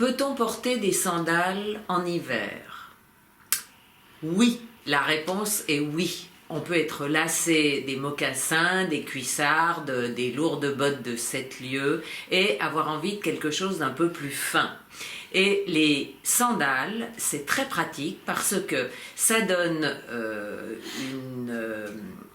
Peut-on porter des sandales en hiver? Oui, la réponse est oui. On peut être lacé des mocassins, des cuissardes, des lourdes bottes de 7 lieues et avoir envie de quelque chose d'un peu plus fin. Et les sandales, c'est très pratique parce que ça donne une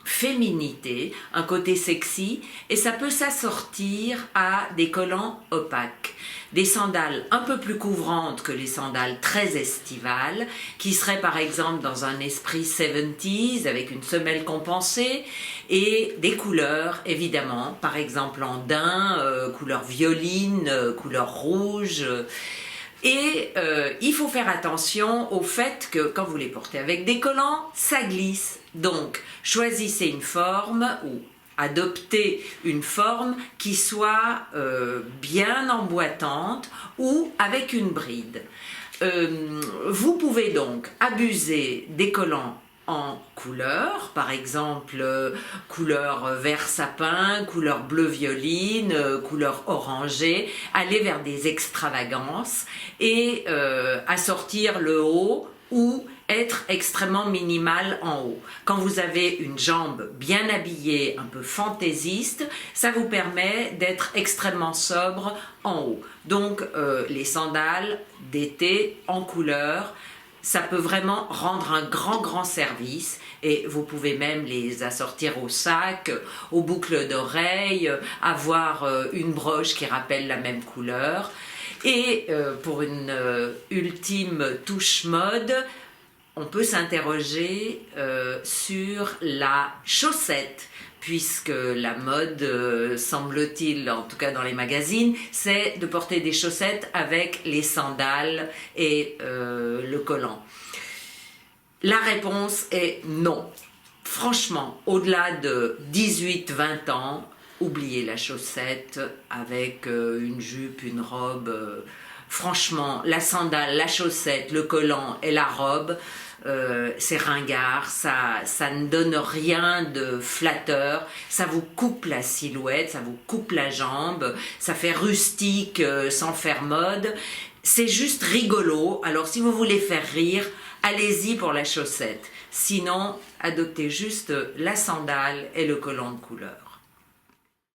féminité, un côté sexy, et ça peut s'assortir à des collants opaques. Des sandales un peu plus couvrantes que les sandales très estivales, qui seraient par exemple dans un esprit 70s avec une semelle compensée, et des couleurs évidemment, par exemple en daim, couleur violine, couleur rouge. Et il faut faire attention au fait que quand vous les portez avec des collants, ça glisse. Donc, choisissez une forme ou adoptez une forme qui soit bien emboîtante ou avec une bride. Vous pouvez donc abuser des collants en couleur, par exemple couleur vert sapin, couleur bleu violine, couleur orangée, aller vers des extravagances et assortir le haut ou être extrêmement minimal en haut. Quand vous avez une jambe bien habillée, un peu fantaisiste, ça vous permet d'être extrêmement sobre en haut. Donc les sandales d'été en couleur, ça peut vraiment rendre un grand service et vous pouvez même les assortir au sac, aux boucles d'oreilles, avoir une broche qui rappelle la même couleur. Et pour une ultime touche mode, on peut s'interroger sur la chaussette, puisque la mode, semble-t-il, en tout cas dans les magazines, c'est de porter des chaussettes avec les sandales et le collant. La réponse est non. Franchement, au-delà de 18-20 ans, oubliez la chaussette avec une jupe, une robe. Franchement, la sandale, la chaussette, le collant et la robe, c'est ringard, ça ne donne rien de flatteur, ça vous coupe la silhouette, ça vous coupe la jambe, ça fait rustique sans faire mode. C'est juste rigolo, alors si vous voulez faire rire, allez-y pour la chaussette. Sinon, adoptez juste la sandale et le collant de couleur.